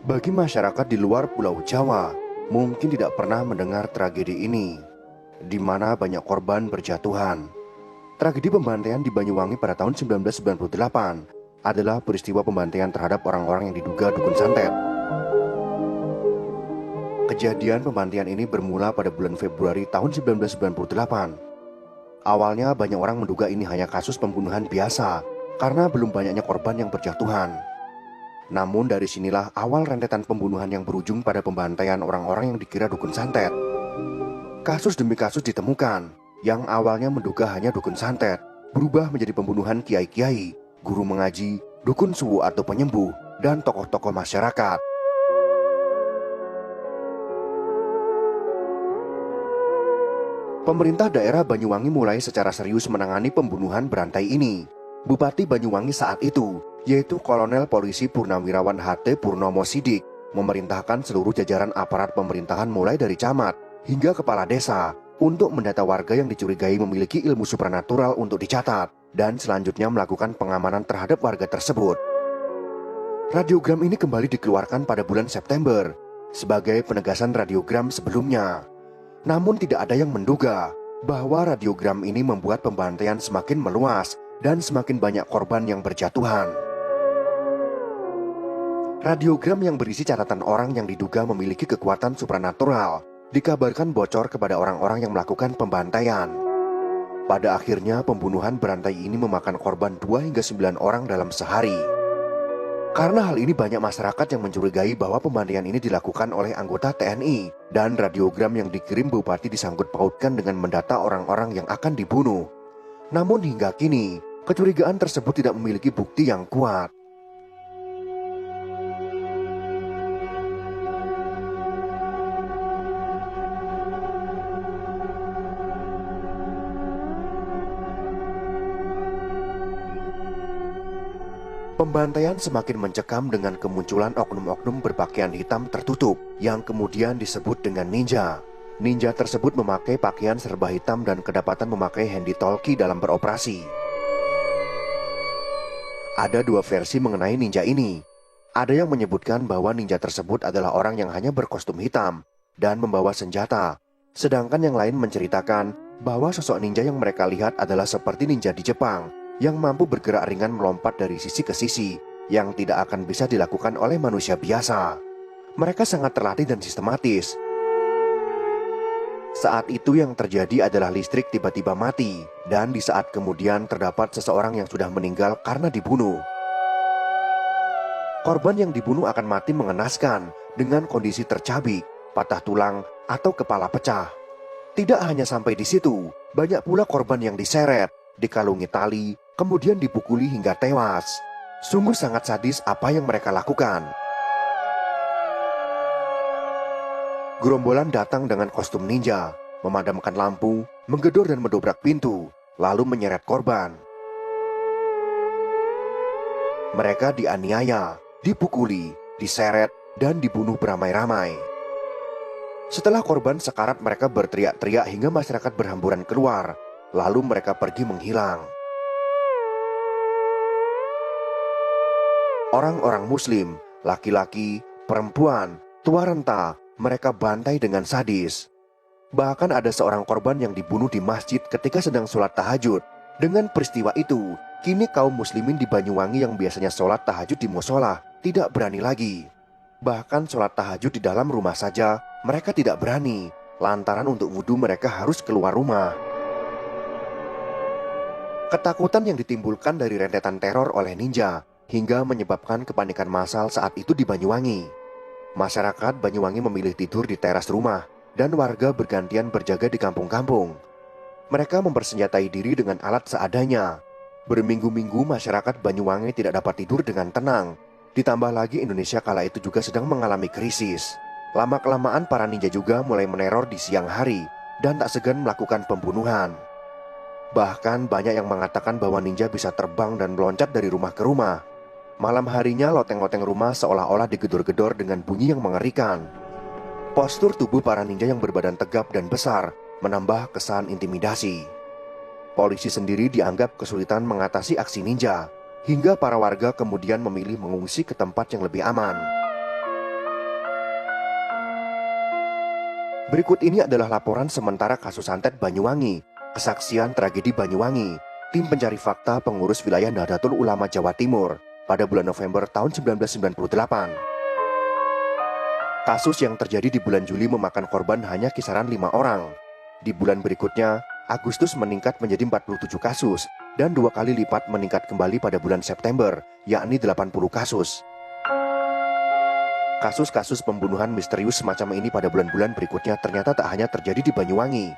Bagi masyarakat di luar Pulau Jawa, mungkin tidak pernah mendengar tragedi ini, di mana banyak korban berjatuhan. Tragedi pembantaian di Banyuwangi pada tahun 1998 adalah peristiwa pembantaian terhadap orang-orang yang diduga dukun santet. Kejadian pembantaian ini bermula pada bulan Februari tahun 1998. Awalnya banyak orang menduga ini hanya kasus pembunuhan biasa karena belum banyaknya korban yang berjatuhan. Namun dari sinilah awal rentetan pembunuhan yang berujung pada pembantaian orang-orang yang dikira dukun santet. Kasus demi kasus ditemukan, yang awalnya menduga hanya dukun santet, berubah menjadi pembunuhan kiai-kiai, guru mengaji, dukun suwu atau penyembuh, dan tokoh-tokoh masyarakat. Pemerintah daerah Banyuwangi mulai secara serius menangani pembunuhan berantai ini. Bupati Banyuwangi saat itu, yaitu Kolonel Polisi Purnawirawan HT Purnomo Sidik, memerintahkan seluruh jajaran aparat pemerintahan mulai dari camat hingga kepala desa untuk mendata warga yang dicurigai memiliki ilmu supranatural untuk dicatat dan selanjutnya melakukan pengamanan terhadap warga tersebut. Radiogram ini kembali dikeluarkan pada bulan September sebagai penegasan radiogram sebelumnya. Namun tidak ada yang menduga bahwa radiogram ini membuat pembantaian semakin meluas dan semakin banyak korban yang berjatuhan. Radiogram yang berisi catatan orang yang diduga memiliki kekuatan supranatural dikabarkan bocor kepada orang-orang yang melakukan pembantaian. Pada akhirnya pembunuhan berantai ini memakan korban 2 hingga 9 orang dalam sehari. Karena hal ini banyak masyarakat yang mencurigai bahwa pembantaian ini dilakukan oleh anggota TNI dan radiogram yang dikirim bupati disangkut pautkan dengan mendata orang-orang yang akan dibunuh. Namun hingga kini, kecurigaan tersebut tidak memiliki bukti yang kuat. Pembantaian semakin mencekam dengan kemunculan oknum-oknum berpakaian hitam tertutup yang kemudian disebut dengan ninja. Ninja tersebut memakai pakaian serba hitam dan kedapatan memakai handy talkie dalam beroperasi. Ada 2 versi mengenai ninja ini. Ada yang menyebutkan bahwa ninja tersebut adalah orang yang hanya berkostum hitam dan membawa senjata. Sedangkan yang lain menceritakan bahwa sosok ninja yang mereka lihat adalah seperti ninja di Jepang yang mampu bergerak ringan melompat dari sisi ke sisi yang tidak akan bisa dilakukan oleh manusia biasa. Mereka sangat terlatih dan sistematis. Saat itu yang terjadi adalah listrik tiba-tiba mati dan di saat kemudian terdapat seseorang yang sudah meninggal karena dibunuh. Korban yang dibunuh akan mati mengenaskan dengan kondisi tercabik, patah tulang, atau kepala pecah. Tidak hanya sampai di situ, banyak pula korban yang diseret, dikalungi tali, kemudian dipukuli hingga tewas. Sungguh sangat sadis apa yang mereka lakukan. Gerombolan datang dengan kostum ninja, memadamkan lampu, menggedor dan mendobrak pintu, lalu menyeret korban. Mereka dianiaya, dipukuli, diseret, dan dibunuh beramai-ramai. Setelah korban sekarat, mereka berteriak-teriak hingga masyarakat berhamburan keluar, lalu mereka pergi menghilang. Orang-orang muslim, laki-laki, perempuan, tua renta, mereka bantai dengan sadis. Bahkan ada seorang korban yang dibunuh di masjid ketika sedang sholat tahajud. Dengan peristiwa itu, kini kaum muslimin di Banyuwangi yang biasanya sholat tahajud di musola tidak berani lagi. Bahkan sholat tahajud di dalam rumah saja mereka tidak berani, lantaran untuk wudhu mereka harus keluar rumah. Ketakutan yang ditimbulkan dari rentetan teror oleh ninja hingga menyebabkan kepanikan massal saat itu di Banyuwangi. Masyarakat Banyuwangi memilih tidur di teras rumah dan warga bergantian berjaga di kampung-kampung. Mereka mempersenjatai diri dengan alat seadanya. Berminggu-minggu masyarakat Banyuwangi tidak dapat tidur dengan tenang. Ditambah lagi Indonesia kala itu juga sedang mengalami krisis. Lama-kelamaan para ninja juga mulai meneror di siang hari dan tak segan melakukan pembunuhan. Bahkan banyak yang mengatakan bahwa ninja bisa terbang dan meloncat dari rumah ke rumah. Malam harinya loteng-loteng rumah seolah-olah digedor-gedor dengan bunyi yang mengerikan. Postur tubuh para ninja yang berbadan tegap dan besar menambah kesan intimidasi. Polisi sendiri dianggap kesulitan mengatasi aksi ninja, hingga para warga kemudian memilih mengungsi ke tempat yang lebih aman. Berikut ini adalah laporan sementara kasus santet Banyuwangi, kesaksian tragedi Banyuwangi, tim pencari fakta pengurus wilayah Nahdlatul Ulama Jawa Timur pada bulan November tahun 1998. Kasus yang terjadi di bulan Juli memakan korban hanya kisaran 5 orang. Di bulan berikutnya, Agustus meningkat menjadi 47 kasus, dan 2 kali lipat meningkat kembali pada bulan September, yakni 80 kasus. Kasus-kasus pembunuhan misterius semacam ini pada bulan-bulan berikutnya ternyata tak hanya terjadi di Banyuwangi.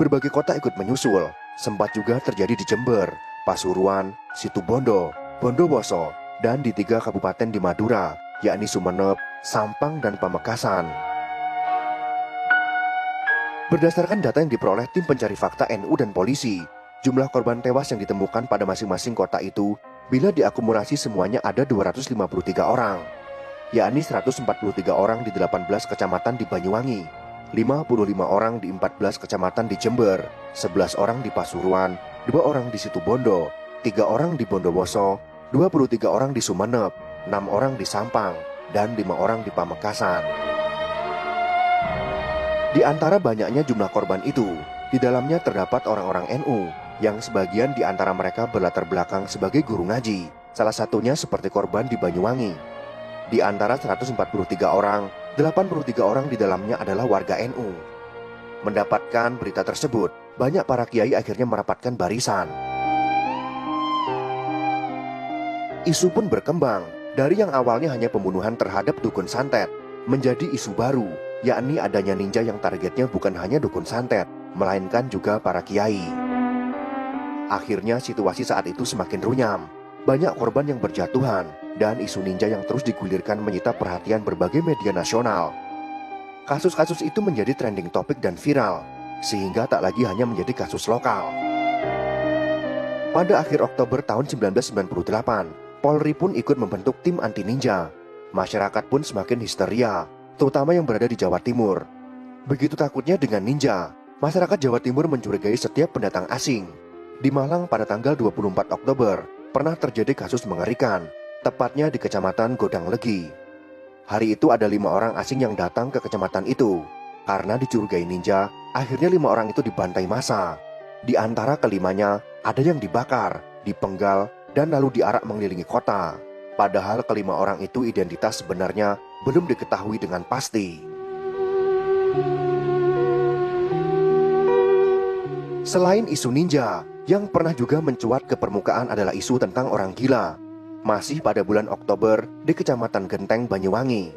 Berbagai kota ikut menyusul, sempat juga terjadi di Jember, Pasuruan, Situbondo, Bondowoso, dan di 3 kabupaten di Madura, yakni Sumeneb, Sampang, dan Pamekasan. Berdasarkan data yang diperoleh tim pencari fakta NU dan polisi, jumlah korban tewas yang ditemukan pada masing-masing kota itu bila diakumulasi semuanya ada 253 orang, yakni 143 orang di 18 kecamatan di Banyuwangi, 55 orang di 14 kecamatan di Jember, 11 orang di Pasuruan, 2 orang di Situbondo, 3 orang di Bondowoso, 23 orang di Sumeneb, 6 orang di Sampang, dan 5 orang di Pamekasan. Di antara banyaknya jumlah korban itu, di dalamnya terdapat orang-orang NU, yang sebagian di antara mereka berlatar belakang sebagai guru ngaji, salah satunya seperti korban di Banyuwangi. Di antara 143 orang, 83 orang di dalamnya adalah warga NU. Mendapatkan berita tersebut, banyak para kiai akhirnya merapatkan barisan. Isu pun berkembang, dari yang awalnya hanya pembunuhan terhadap dukun santet, menjadi isu baru, yakni adanya ninja yang targetnya bukan hanya dukun santet, melainkan juga para kiai. Akhirnya situasi saat itu semakin runyam, banyak korban yang berjatuhan, dan isu ninja yang terus digulirkan menyita perhatian berbagai media nasional. Kasus-kasus itu menjadi trending topik dan viral, sehingga tak lagi hanya menjadi kasus lokal. Pada akhir Oktober tahun 1998, Polri pun ikut membentuk tim anti ninja. Masyarakat pun semakin histeria, terutama yang berada di Jawa Timur. Begitu takutnya dengan ninja, masyarakat Jawa Timur mencurigai setiap pendatang asing. Di Malang pada tanggal 24 Oktober, pernah terjadi kasus mengerikan, tepatnya di Kecamatan Godang Legi. Hari itu ada 5 orang asing yang datang ke kecamatan itu. Karena dicurigai ninja, akhirnya 5 orang itu dibantai massa. Di antara kelimanya, ada yang dibakar, dipenggal, dan lalu diarak mengelilingi kota. Padahal kelima orang itu identitas sebenarnya belum diketahui dengan pasti. Selain isu ninja, yang pernah juga mencuat ke permukaan adalah isu tentang orang gila. Masih pada bulan Oktober di Kecamatan Genteng, Banyuwangi.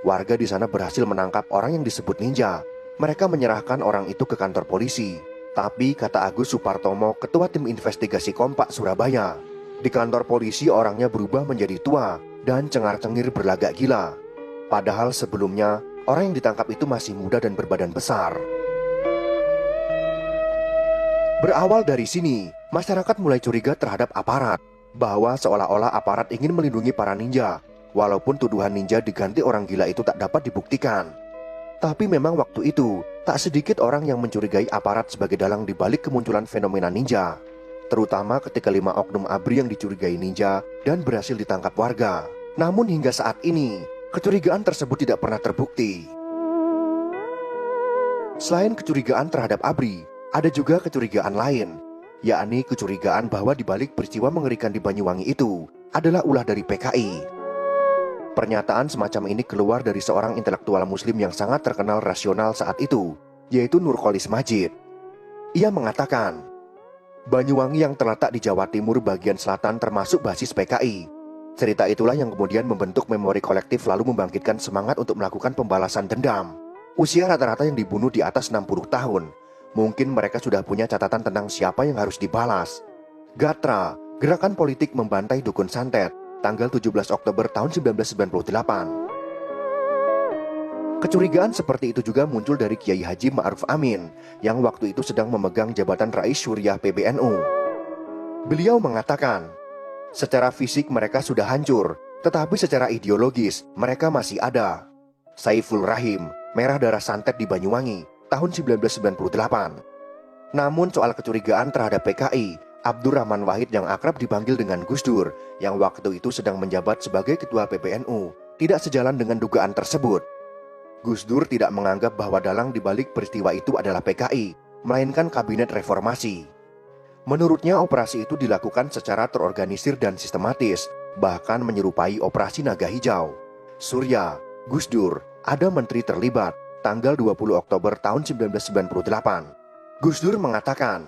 Warga di sana berhasil menangkap orang yang disebut ninja. Mereka menyerahkan orang itu ke kantor polisi. Tapi kata Agus Supartomo, ketua tim investigasi Kompak Surabaya, di kantor polisi orangnya berubah menjadi tua dan cengar-cengir berlagak gila. Padahal sebelumnya, orang yang ditangkap itu masih muda dan berbadan besar. Berawal dari sini, masyarakat mulai curiga terhadap aparat, bahwa seolah-olah aparat ingin melindungi para ninja, walaupun tuduhan ninja diganti orang gila itu tak dapat dibuktikan. Tapi memang waktu itu, tak sedikit orang yang mencurigai aparat sebagai dalang dibalik kemunculan fenomena ninja. Terutama ketika 5 oknum ABRI yang dicurigai ninja dan berhasil ditangkap warga. Namun hingga saat ini, kecurigaan tersebut tidak pernah terbukti. Selain kecurigaan terhadap ABRI, ada juga kecurigaan lain, yakni kecurigaan bahwa dibalik peristiwa mengerikan di Banyuwangi itu adalah ulah dari PKI. Pernyataan semacam ini keluar dari seorang intelektual muslim yang sangat terkenal rasional saat itu, yaitu Nurcholis Majid. Ia mengatakan, Banyuwangi yang terletak di Jawa Timur bagian selatan termasuk basis PKI. Cerita itulah yang kemudian membentuk memori kolektif lalu membangkitkan semangat untuk melakukan pembalasan dendam. Usia rata-rata yang dibunuh di atas 60 tahun. Mungkin mereka sudah punya catatan tentang siapa yang harus dibalas. Gatra, gerakan politik membantai dukun santet, tanggal 17 Oktober tahun 1998. Kecurigaan seperti itu juga muncul dari Kiai Haji Ma'ruf Amin yang waktu itu sedang memegang jabatan Rais Syuriah PBNU. Beliau mengatakan, secara fisik mereka sudah hancur, tetapi secara ideologis mereka masih ada. Saiful Rahim, merah darah santet di Banyuwangi, tahun 1998. Namun soal kecurigaan terhadap PKI, Abdurrahman Wahid yang akrab dipanggil dengan Gus Dur, yang waktu itu sedang menjabat sebagai ketua PBNU, tidak sejalan dengan dugaan tersebut. Gus Dur tidak menganggap bahwa dalang dibalik peristiwa itu adalah PKI, melainkan Kabinet Reformasi. Menurutnya operasi itu dilakukan secara terorganisir dan sistematis, bahkan menyerupai operasi Naga Hijau. Surya, Gus Dur, ada menteri terlibat, tanggal 20 Oktober tahun 1998. Gus Dur mengatakan,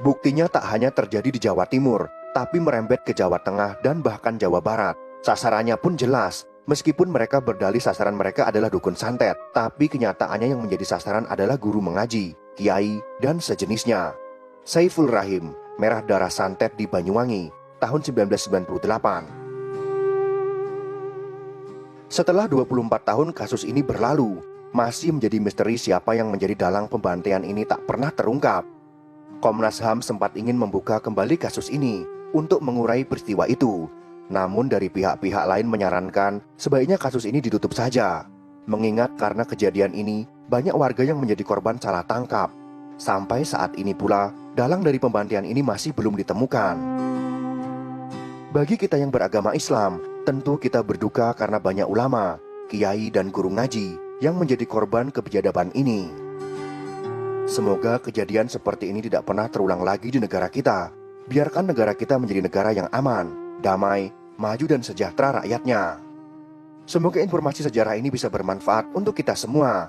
buktinya tak hanya terjadi di Jawa Timur, tapi merembet ke Jawa Tengah dan bahkan Jawa Barat. Sasarannya pun jelas, meskipun mereka berdalih sasaran mereka adalah dukun santet, tapi kenyataannya yang menjadi sasaran adalah guru mengaji, kiai, dan sejenisnya. Saiful Rahim, Merah Darah Santet di Banyuwangi, tahun 1998. Setelah 24 tahun kasus ini berlalu, masih menjadi misteri siapa yang menjadi dalang pembantaian ini tak pernah terungkap. Komnas HAM sempat ingin membuka kembali kasus ini untuk mengurai peristiwa itu. Namun dari pihak-pihak lain menyarankan sebaiknya kasus ini ditutup saja. Mengingat karena kejadian ini, banyak warga yang menjadi korban salah tangkap. Sampai saat ini pula, dalang dari pembantaian ini masih belum ditemukan. Bagi kita yang beragama Islam, tentu kita berduka karena banyak ulama, kiai dan guru ngaji yang menjadi korban kebiadaban ini. Semoga kejadian seperti ini tidak pernah terulang lagi di negara kita. Biarkan negara kita menjadi negara yang aman, damai, maju dan sejahtera rakyatnya. Semoga informasi sejarah ini bisa bermanfaat untuk kita semua.